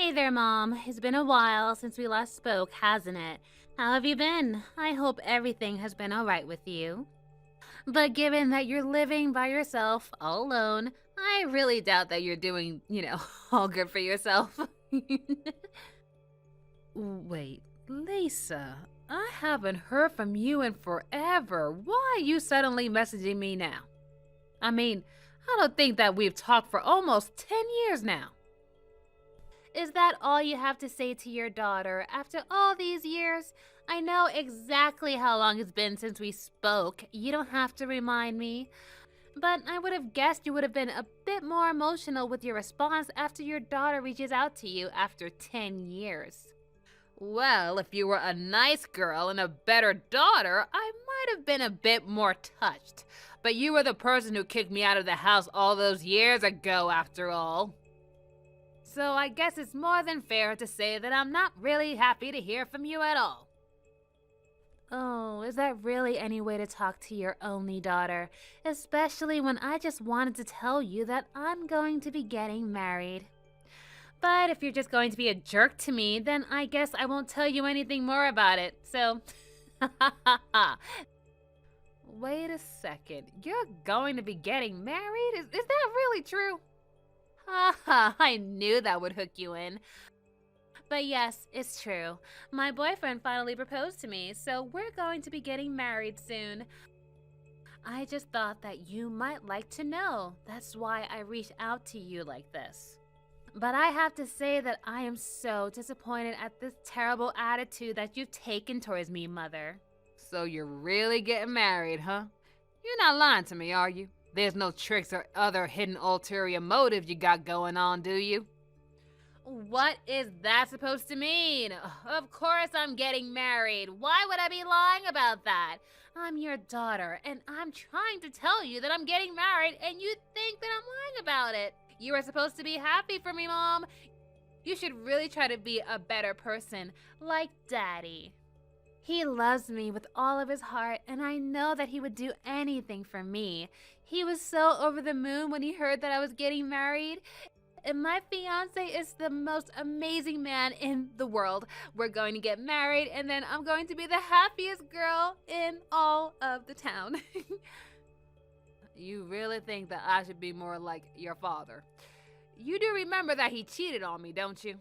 Hey there, Mom. It's been a while since we last spoke, hasn't it? How have you been? I hope everything has been alright with you. But given that you're living by yourself, all alone, I really doubt that you're doing, all good for yourself. Wait, Lisa, I haven't heard from you in forever. Why are you suddenly messaging me now? I mean, I don't think that we've talked for almost 10 years now. Is that all you have to say to your daughter after all these years? I know exactly how long it's been since we spoke. You don't have to remind me. But I would have guessed you would have been a bit more emotional with your response after your daughter reaches out to you after 10 years. Well, if you were a nice girl and a better daughter, I might have been a bit more touched. But you were the person who kicked me out of the house all those years ago, after all. So I guess it's more than fair to say that I'm not really happy to hear from you at all. Oh, is that really any way to talk to your only daughter? Especially when I just wanted to tell you that I'm going to be getting married. But if you're just going to be a jerk to me, then I guess I won't tell you anything more about it. So, wait a second. You're going to be getting married? Is that really true? Haha, I knew that would hook you in. But yes, it's true. My boyfriend finally proposed to me, so we're going to be getting married soon. I just thought that you might like to know. That's why I reached out to you like this. But I have to say that I am so disappointed at this terrible attitude that you've taken towards me, Mother. So you're really getting married, huh? You're not lying to me, are you? There's no tricks or other hidden ulterior motive you got going on, do you? What is that supposed to mean? Of course I'm getting married. Why would I be lying about that? I'm your daughter, and I'm trying to tell you that I'm getting married, and you think that I'm lying about it. You are supposed to be happy for me, Mom. You should really try to be a better person, like Daddy. He loves me with all of his heart, and I know that he would do anything for me. He was so over the moon when he heard that I was getting married. And my fiance is the most amazing man in the world. We're going to get married, and then I'm going to be the happiest girl in all of the town. You really think that I should be more like your father? You do remember that he cheated on me, don't you?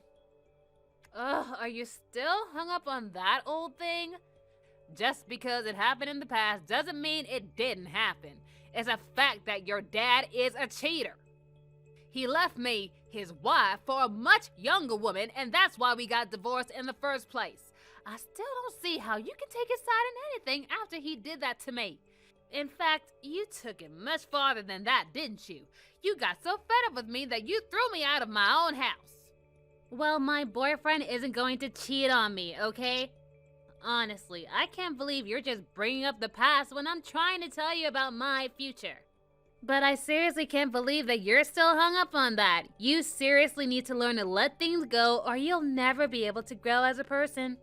Ugh, are you still hung up on that old thing? Just because it happened in the past doesn't mean it didn't happen. It's a fact that your dad is a cheater. He left me, his wife, for a much younger woman, and that's why we got divorced in the first place. I still don't see how you can take his side in anything after he did that to me. In fact, you took it much farther than that, didn't you? You got so fed up with me that you threw me out of my own house. Well, my boyfriend isn't going to cheat on me, okay? Honestly, I can't believe you're just bringing up the past when I'm trying to tell you about my future. But I seriously can't believe that you're still hung up on that. You seriously need to learn to let things go, or you'll never be able to grow as a person.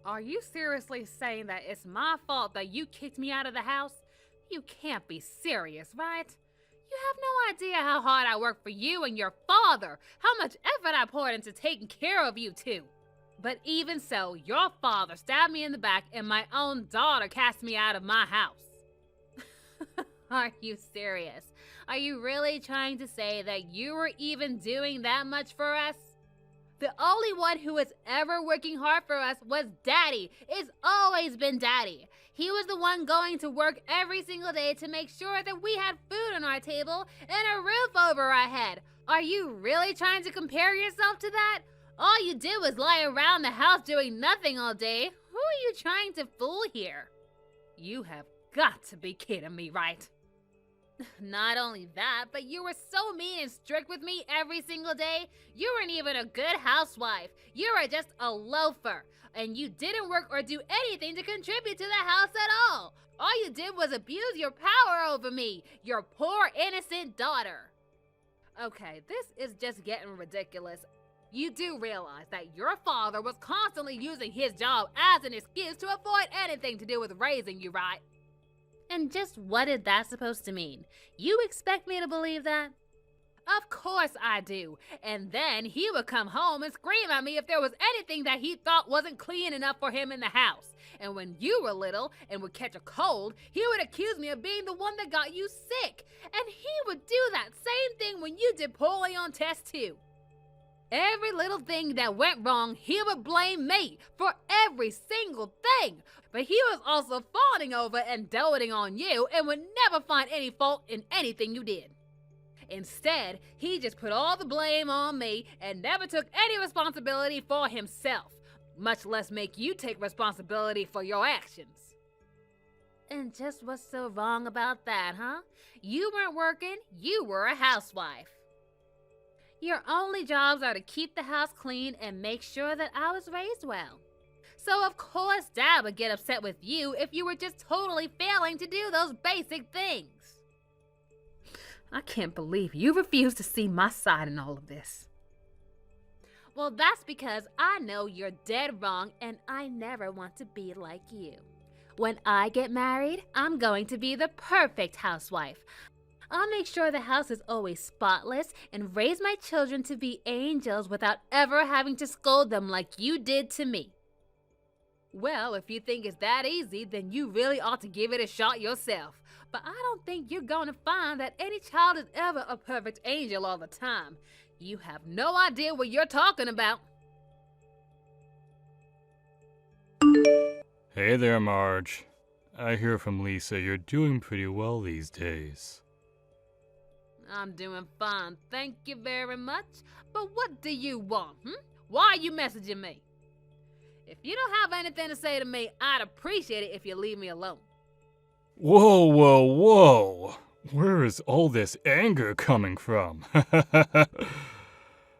Are you seriously saying that it's my fault that you kicked me out of the house? You can't be serious, right? You have no idea how hard I worked for you and your father, how much effort I poured into taking care of you two. But even so, your father stabbed me in the back and my own daughter cast me out of my house. Are you serious? Are you really trying to say that you were even doing that much for us? The only one who was ever working hard for us was Daddy. It's always been Daddy. He was the one going to work every single day to make sure that we had food on our table and a roof over our head. Are you really trying to compare yourself to that? All you did was lie around the house doing nothing all day. Who are you trying to fool here? You have got to be kidding me, right? Not only that, but you were so mean and strict with me every single day. You weren't even a good housewife. You were just a loafer. And you didn't work or do anything to contribute to the house at all. All you did was abuse your power over me, your poor innocent daughter. Okay, this is just getting ridiculous. You do realize that your father was constantly using his job as an excuse to avoid anything to do with raising you, right? And just what is that supposed to mean? You expect me to believe that? Of course I do. And then he would come home and scream at me if there was anything that he thought wasn't clean enough for him in the house. And when you were little and would catch a cold, he would accuse me of being the one that got you sick. And he would do that same thing when you did poorly on test 2. Every little thing that went wrong, he would blame me for every single thing. But he was also fawning over and doting on you and would never find any fault in anything you did. Instead, he just put all the blame on me and never took any responsibility for himself, much less make you take responsibility for your actions. And just what's so wrong about that, huh? You weren't working, you were a housewife. Your only jobs are to keep the house clean and make sure that I was raised well. So of course Dad would get upset with you if you were just totally failing to do those basic things. I can't believe you refuse to see my side in all of this. Well, that's because I know you're dead wrong and I never want to be like you. When I get married, I'm going to be the perfect housewife. I'll make sure the house is always spotless and raise my children to be angels without ever having to scold them like you did to me. Well, if you think it's that easy, then you really ought to give it a shot yourself. But I don't think you're going to find that any child is ever a perfect angel all the time. You have no idea what you're talking about. Hey there, Marge. I hear from Lisa you're doing pretty well these days. I'm doing fine, thank you very much. But what do you want, Why are you messaging me? If you don't have anything to say to me, I'd appreciate it if you leave me alone. Whoa, whoa, whoa! Where is all this anger coming from?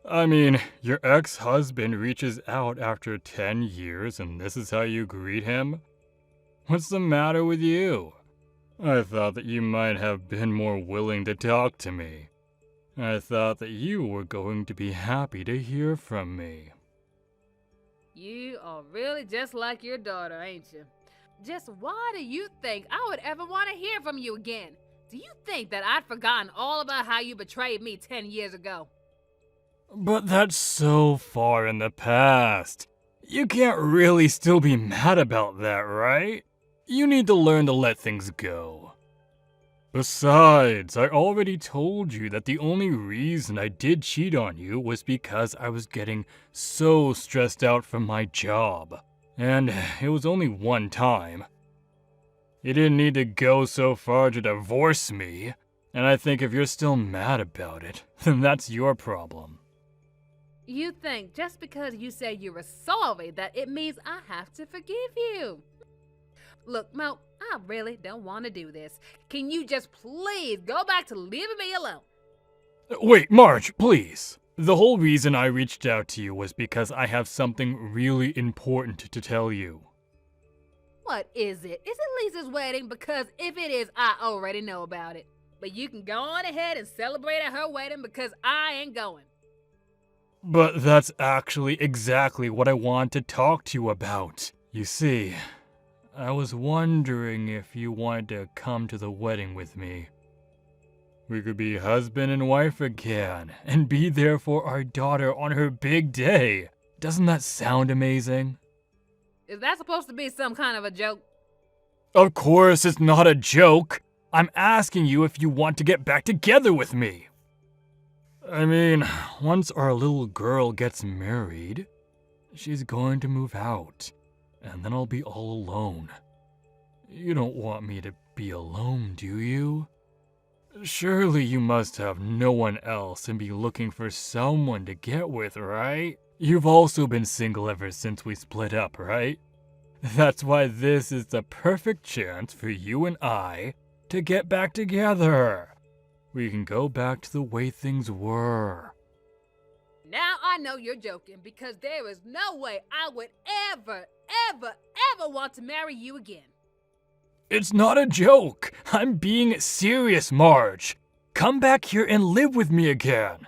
I mean, your ex-husband reaches out after 10 years and this is how you greet him? What's the matter with you? I thought that you might have been more willing to talk to me. I thought that you were going to be happy to hear from me. You are really just like your daughter, ain't you? Just why do you think I would ever want to hear from you again? Do you think that I'd forgotten all about how you betrayed me 10 years ago? But that's so far in the past. You can't really still be mad about that, right? You need to learn to let things go. Besides, I already told you that the only reason I did cheat on you was because I was getting so stressed out from my job. And it was only one time. You didn't need to go so far to divorce me. And I think if you're still mad about it, then that's your problem. You think just because you say you were sorry that it means I have to forgive you? Look, Mo, I really don't want to do this. Can you just please go back to leaving me alone? Wait, Marge, please. The whole reason I reached out to you was because I have something really important to tell you. What is it? Is it Lisa's wedding? Because if it is, I already know about it. But you can go on ahead and celebrate at her wedding because I ain't going. But that's actually exactly what I want to talk to you about. You see, I was wondering if you wanted to come to the wedding with me. We could be husband and wife again, and be there for our daughter on her big day. Doesn't that sound amazing? Is that supposed to be some kind of a joke? Of course it's not a joke. I'm asking you if you want to get back together with me. I mean, once our little girl gets married, she's going to move out, and then I'll be all alone. You don't want me to be alone, do you? Surely you must have no one else and be looking for someone to get with, right? You've also been single ever since we split up, right? That's why this is the perfect chance for you and I to get back together. We can go back to the way things were. Now I know you're joking because there is no way I would ever want to marry you again. It's not a joke. I'm being serious, Marge. Come back here and live with me again.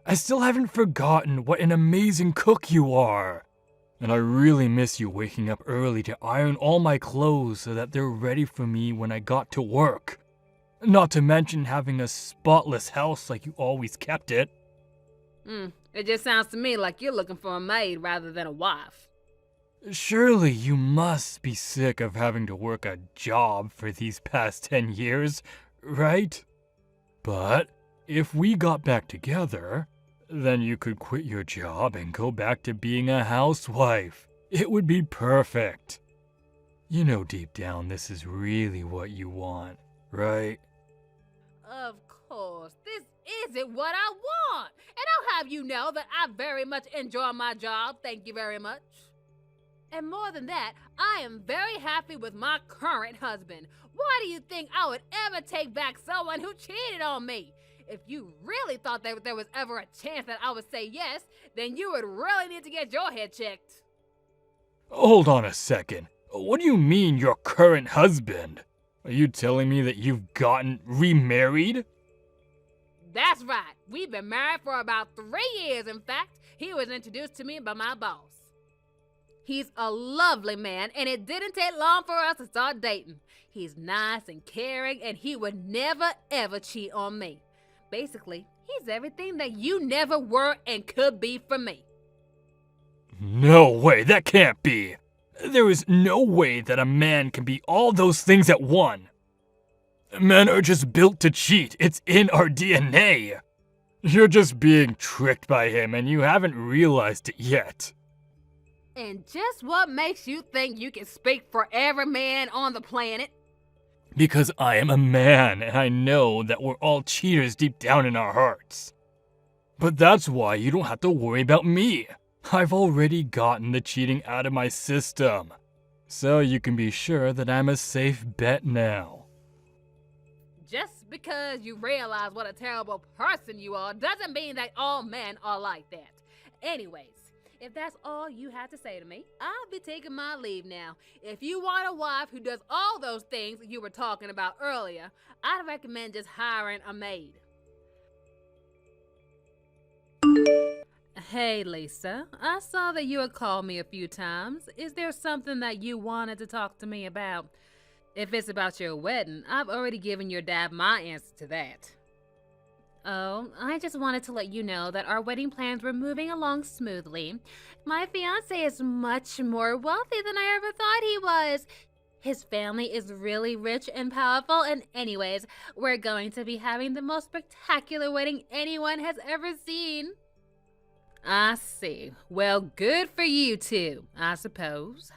I still haven't forgotten what an amazing cook you are. And I really miss you waking up early to iron all my clothes so that they're ready for me when I got to work. Not to mention having a spotless house like you always kept it. It just sounds to me like you're looking for a maid rather than a wife. Surely you must be sick of having to work a job for these past 10 years, right? But if we got back together, then you could quit your job and go back to being a housewife. It would be perfect. You know deep down this is really what you want, right? Of course, this isn't what I want. And I'll have you know that I very much enjoy my job, thank you very much. And more than that, I am very happy with my current husband. Why do you think I would ever take back someone who cheated on me? If you really thought that there was ever a chance that I would say yes, then you would really need to get your head checked. Hold on a second. What do you mean, your current husband? Are you telling me that you've gotten remarried? That's right. We've been married for about 3 years, in fact. He was introduced to me by my boss. He's a lovely man, and it didn't take long for us to start dating. He's nice and caring, and he would never ever cheat on me. Basically, he's everything that you never were and could be for me. No way, that can't be. There is no way that a man can be all those things at one. Men are just built to cheat. It's in our DNA. You're just being tricked by him and you haven't realized it yet. And just what makes you think you can speak for every man on the planet? Because I am a man and I know that we're all cheaters deep down in our hearts. But that's why you don't have to worry about me. I've already gotten the cheating out of my system. So you can be sure that I'm a safe bet now. Just because you realize what a terrible person you are doesn't mean that all men are like that. Anyways, if that's all you have to say to me, I'll be taking my leave now. If you want a wife who does all those things you were talking about earlier, I'd recommend just hiring a maid. Hey, Lisa, I saw that you had called me a few times. Is there something that you wanted to talk to me about? If it's about your wedding, I've already given your dad my answer to that. Oh, I just wanted to let you know that our wedding plans were moving along smoothly. My fiancé is much more wealthy than I ever thought he was. His family is really rich and powerful, and anyways, we're going to be having the most spectacular wedding anyone has ever seen. I see. Well, good for you two, I suppose.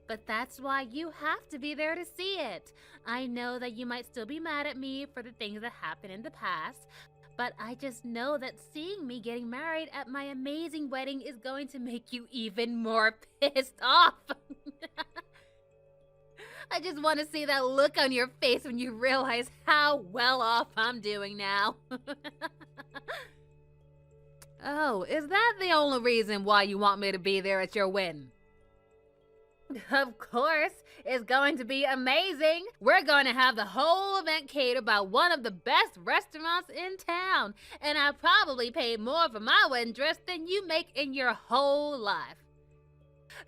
But that's why you have to be there to see it. I know that you might still be mad at me for the things that happened in the past, but I just know that seeing me getting married at my amazing wedding is going to make you even more pissed off. I just want to see that look on your face when you realize how well off I'm doing now. Oh, is that the only reason why you want me to be there at your wedding? Of course, it's going to be amazing. We're going to have the whole event catered by one of the best restaurants in town, and I probably paid more for my wedding dress than you make in your whole life.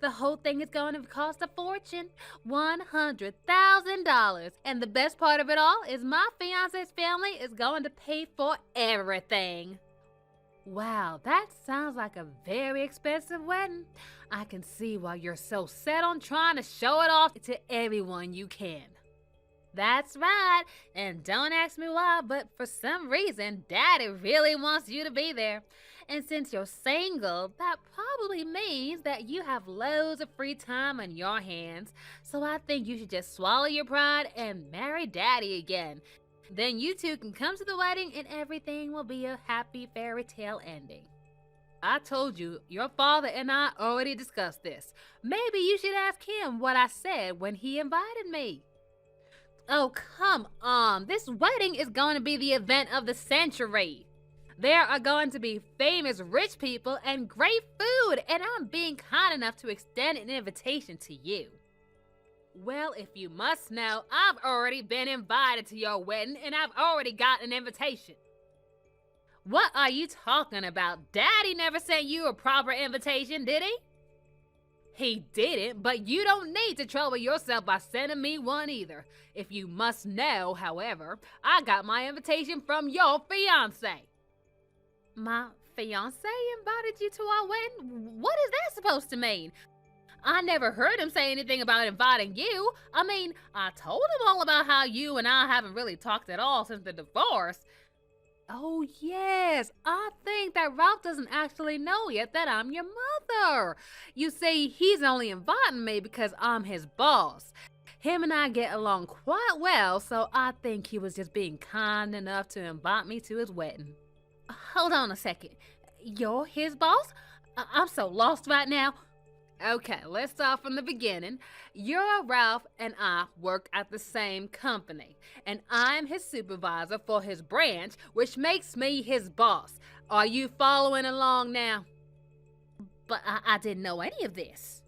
The whole thing is going to cost a fortune, $100,000. And the best part of it all is my fiance's family is going to pay for everything. Wow, that sounds like a very expensive wedding. I can see why you're so set on trying to show it off to everyone you can. That's right, and don't ask me why, but for some reason, Daddy really wants you to be there. And since you're single, that probably means that you have loads of free time on your hands. So I think you should just swallow your pride and marry Daddy again. Then you two can come to the wedding and everything will be a happy fairy tale ending. I told you, your father and I already discussed this. Maybe you should ask him what I said when he invited me. Oh, come on. This wedding is going to be the event of the century. There are going to be famous rich people and great food, and I'm being kind enough to extend an invitation to you. Well, if you must know, I've already been invited to your wedding, and I've already got an invitation. What are you talking about? Daddy never sent you a proper invitation, did he? He didn't, but you don't need to trouble yourself by sending me one either. If you must know, however, I got my invitation from your fiancé. My fiancé invited you to our wedding? What is that supposed to mean? I never heard him say anything about inviting you. I mean, I told him all about how you and I haven't really talked at all since the divorce. Oh, yes, I think that Ralph doesn't actually know yet that I'm your mother. You see, he's only inviting me because I'm his boss. Him and I get along quite well, so I think he was just being kind enough to invite me to his wedding. Hold on a second. You're his boss? I'm so lost right now. Okay, let's start from the beginning. You're Ralph and I work at the same company, and I'm his supervisor for his branch, which makes me his boss. Are you following along now? But I didn't know any of this.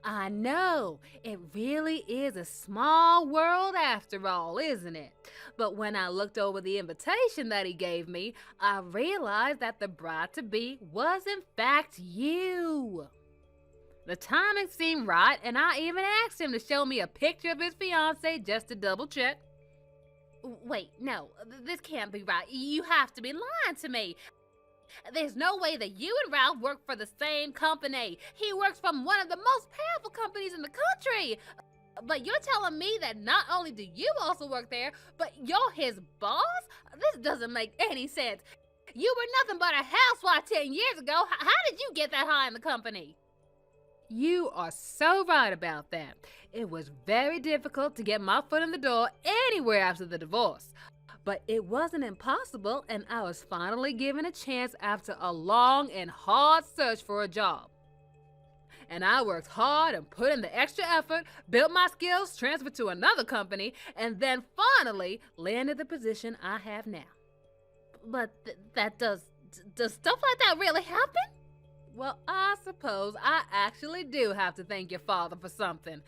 I know, it really is a small world after all, isn't it? But when I looked over the invitation that he gave me, I realized that the bride-to-be was in fact you. The timing seemed right, and I even asked him to show me a picture of his fiancée just to double check. Wait, no, this can't be right. You have to be lying to me. There's no way that you and Ralph work for the same company. He works from one of the most powerful companies in the country. But you're telling me that not only do you also work there, but you're his boss? This doesn't make any sense. You were nothing but a housewife 10 years ago. How did you get that high in the company? You are so right about that. It was very difficult to get my foot in the door anywhere after the divorce. But it wasn't impossible, and I was finally given a chance after a long and hard search for a job. And I worked hard and put in the extra effort, built my skills, transferred to another company, and then finally landed the position I have now. But does stuff like that really happen? Well, I suppose I actually do have to thank your father for something.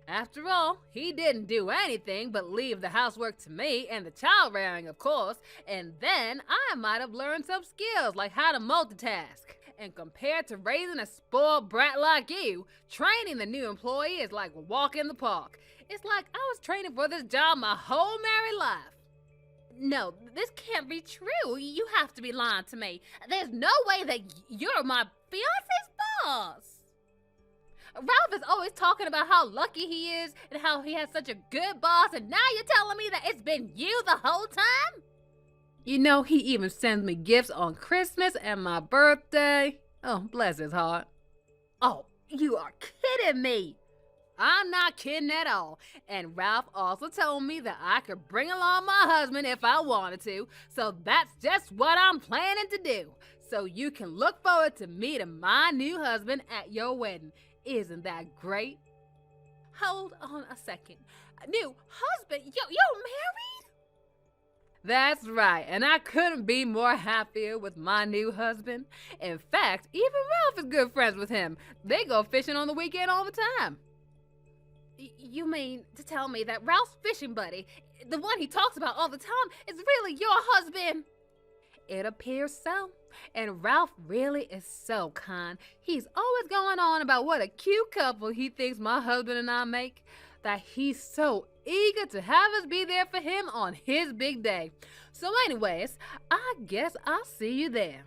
After all, he didn't do anything but leave the housework to me and the child rearing, of course, and then I might have learned some skills like how to multitask. And compared to raising a spoiled brat like you, training the new employee is like a walk in the park. It's like I was training for this job my whole married life. No, this can't be true. You have to be lying to me. There's no way that you're my fiancé's boss. Ralph is always talking about how lucky he is and how he has such a good boss, and now you're telling me that it's been you the whole time? You know, he even sends me gifts on Christmas and my birthday. Oh, bless his heart. Oh, you are kidding me. I'm not kidding at all. And Ralph also told me that I could bring along my husband if I wanted to, so that's just what I'm planning to do. So you can look forward to meeting my new husband at your wedding. Isn't that great? Hold on a second. New husband? You're married? That's right, and I couldn't be more happier with my new husband. In fact, even Ralph is good friends with him. They go fishing on the weekend all the time. You mean to tell me that Ralph's fishing buddy, the one he talks about all the time, is really your husband? It appears so. And Ralph really is so kind. He's always going on about what a cute couple he thinks my husband and I make, that he's so eager to have us be there for him on his big day. So anyways, I guess I'll see you there.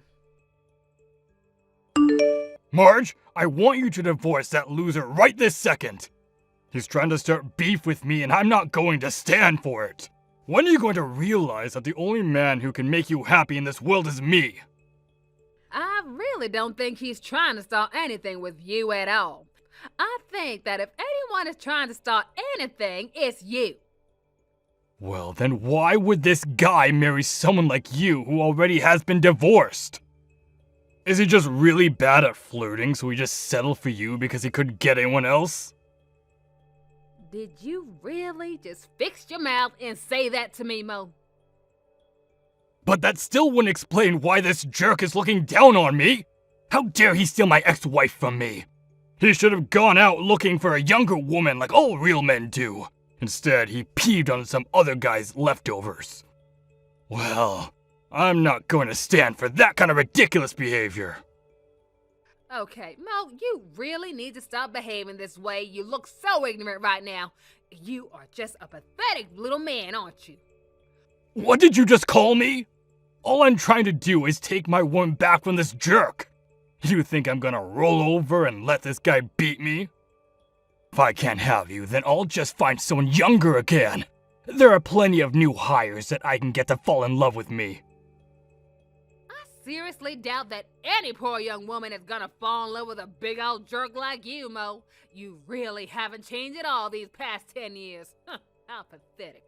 Marge, I want you to divorce that loser right this second. He's trying to start beef with me and I'm not going to stand for it. When are you going to realize that the only man who can make you happy in this world is me? I really don't think he's trying to start anything with you at all. I think that if anyone is trying to start anything, it's you. Well, then why would this guy marry someone like you who already has been divorced? Is he just really bad at flirting, so he just settled for you because he couldn't get anyone else? Did you really just fix your mouth and say that to me, Mo? But that still wouldn't explain why this jerk is looking down on me. How dare he steal my ex-wife from me? He should have gone out looking for a younger woman like all real men do. Instead, he peeved on some other guy's leftovers. Well, I'm not going to stand for that kind of ridiculous behavior. Okay, Mo, you really need to stop behaving this way. You look so ignorant right now. You are just a pathetic little man, aren't you? What did you just call me? All I'm trying to do is take my woman back from this jerk. You think I'm gonna roll over and let this guy beat me? If I can't have you, then I'll just find someone younger again. There are plenty of new hires that I can get to fall in love with me. I seriously doubt that any poor young woman is gonna fall in love with a big old jerk like you, Mo. You really haven't changed at all these past 10 years. How pathetic.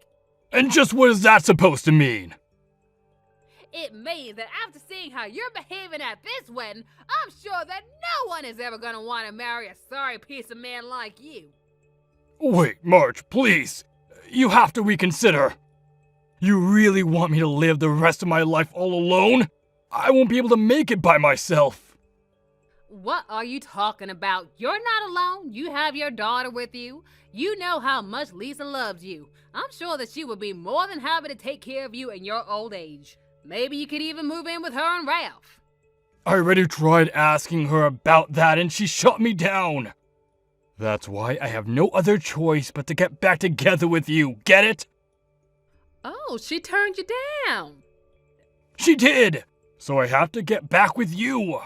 And just what is that supposed to mean? It means that after seeing how you're behaving at this wedding, I'm sure that no one is ever gonna want to marry a sorry piece of man like you. Wait, Marge, please. You have to reconsider. You really want me to live the rest of my life all alone? I won't be able to make it by myself. What are you talking about? You're not alone. You have your daughter with you. You know how much Lisa loves you. I'm sure that she would be more than happy to take care of you in your old age. Maybe you could even move in with her and Ralph. I already tried asking her about that and she shut me down. That's why I have no other choice but to get back together with you, get it? Oh, she turned you down. She did! So I have to get back with you.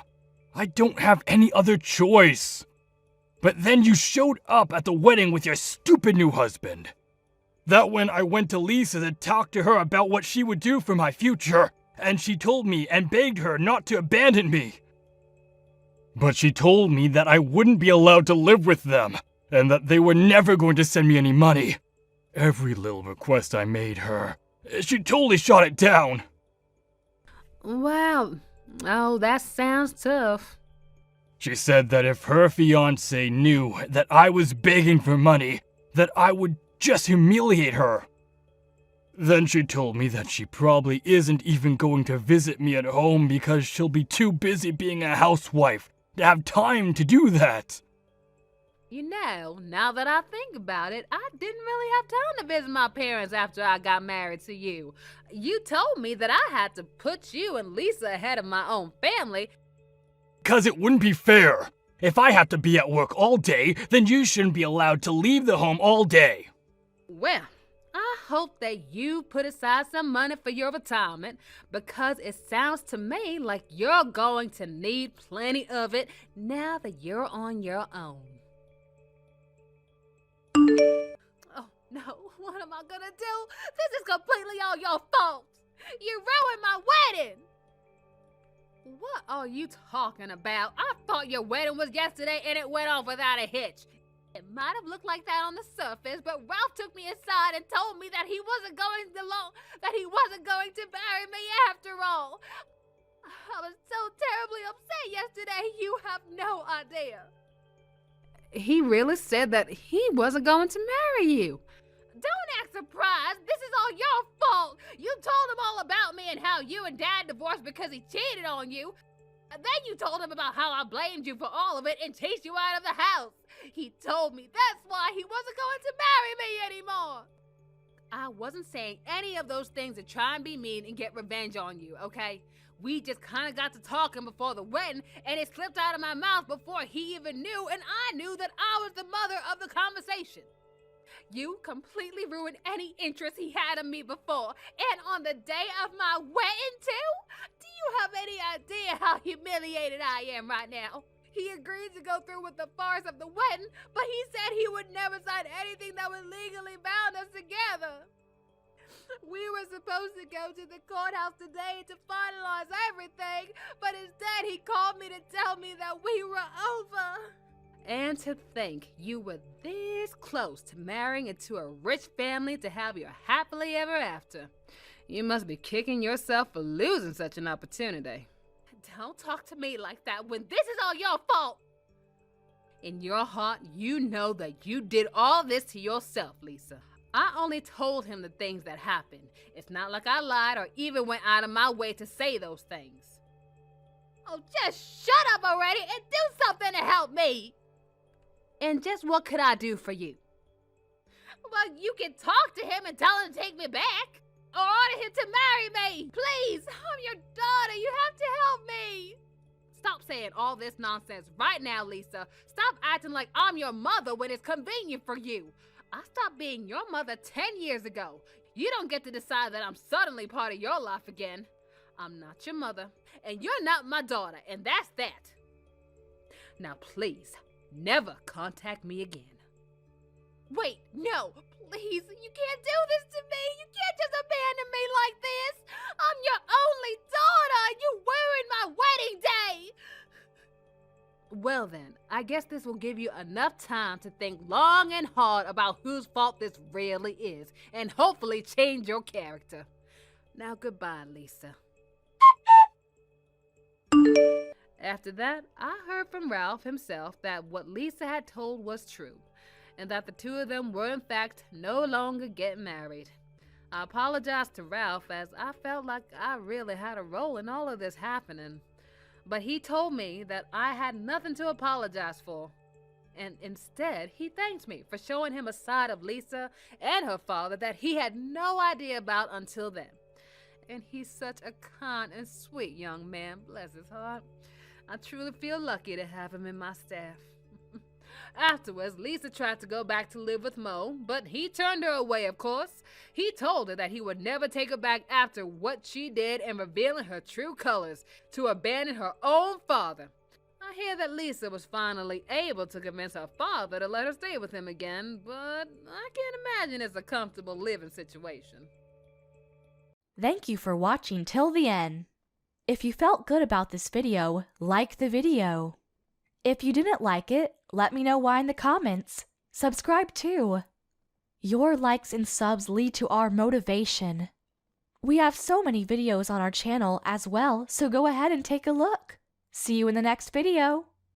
I don't have any other choice. But then you showed up at the wedding with your stupid new husband. That when I went to Lisa to talk to her about what she would do for my future, and she told me and begged her not to abandon me. But she told me that I wouldn't be allowed to live with them, and that they were never going to send me any money. Every little request I made her, she totally shot it down. Wow. Oh, that sounds tough. She said that if her fiancé knew that I was begging for money, that I would just humiliate her. Then she told me that she probably isn't even going to visit me at home because she'll be too busy being a housewife to have time to do that. You know, now that I think about it, I didn't really have time to visit my parents after I got married to you. You told me that I had to put you and Lisa ahead of my own family. 'Cause it wouldn't be fair. If I have to be at work all day, then you shouldn't be allowed to leave the home all day. Well, I hope that you put aside some money for your retirement, because it sounds to me like you're going to need plenty of it now that you're on your own. Oh no, what am I gonna do? This is completely all your fault. You ruined my wedding. What are you talking about? I thought your wedding was yesterday and it went off without a hitch. It might have looked like that on the surface, but Ralph took me aside and told me that he wasn't going to marry me after all. I was so terribly upset yesterday, you have no idea. He really said that he wasn't going to marry you. Don't act surprised. This is all your fault. You told him all about me and how you and Dad divorced because he cheated on you. And then you told him about how I blamed you for all of it and chased you out of the house. He told me that's why he wasn't going to marry me anymore. I wasn't saying any of those things to try and be mean and get revenge on you, okay? We just kind of got to talking before the wedding, and it slipped out of my mouth before he even knew, and I knew that I was the mother of the conversation. You completely ruined any interest he had in me before, and on the day of my wedding too? Do you have any idea how humiliated I am right now? He agreed to go through with the farce of the wedding, but he said he would never sign anything that would legally bound us together. We were supposed to go to the courthouse today to finalize everything, but instead he called me to tell me that we were over. And to think you were this close to marrying into a rich family to have your happily ever after. You must be kicking yourself for losing such an opportunity. Don't talk to me like that when this is all your fault. In your heart, you know that you did all this to yourself, Lisa. I only told him the things that happened. It's not like I lied or even went out of my way to say those things. Oh, just shut up already and do something to help me. And just what could I do for you? Well, you can talk to him and tell him to take me back. Or order him to marry me. Please, I'm your daughter. You have to help me. Stop saying all this nonsense right now, Lisa. Stop acting like I'm your mother when it's convenient for you. I stopped being your mother 10 years ago. You don't get to decide that I'm suddenly part of your life again. I'm not your mother, and you're not my daughter, and that's that. Now please, never contact me again. Wait, no, please, you can't do this to me. You can't just abandon me like this. I'm your only daughter. You ruined my wedding day. Well then, I guess this will give you enough time to think long and hard about whose fault this really is, and hopefully change your character. Now goodbye, Lisa. After that, I heard from Ralph himself that what Lisa had told was true, and that the two of them were in fact no longer getting married. I apologized to Ralph as I felt like I really had a role in all of this happening, but he told me that I had nothing to apologize for, and instead he thanked me for showing him a side of Lisa and her father that he had no idea about until then. And he's such a kind and sweet young man, bless his heart. I truly feel lucky to have him in my staff. Afterwards, Lisa tried to go back to live with Mo, but he turned her away, of course. He told her that he would never take her back after what she did in revealing her true colors, to abandon her own father. I hear that Lisa was finally able to convince her father to let her stay with him again, but I can't imagine it's a comfortable living situation. Thank you for watching till the end. If you felt good about this video, like the video. If you didn't like it, let me know why in the comments. Subscribe too. Your likes and subs lead to our motivation. We have so many videos on our channel as well, so go ahead and take a look. See you in the next video.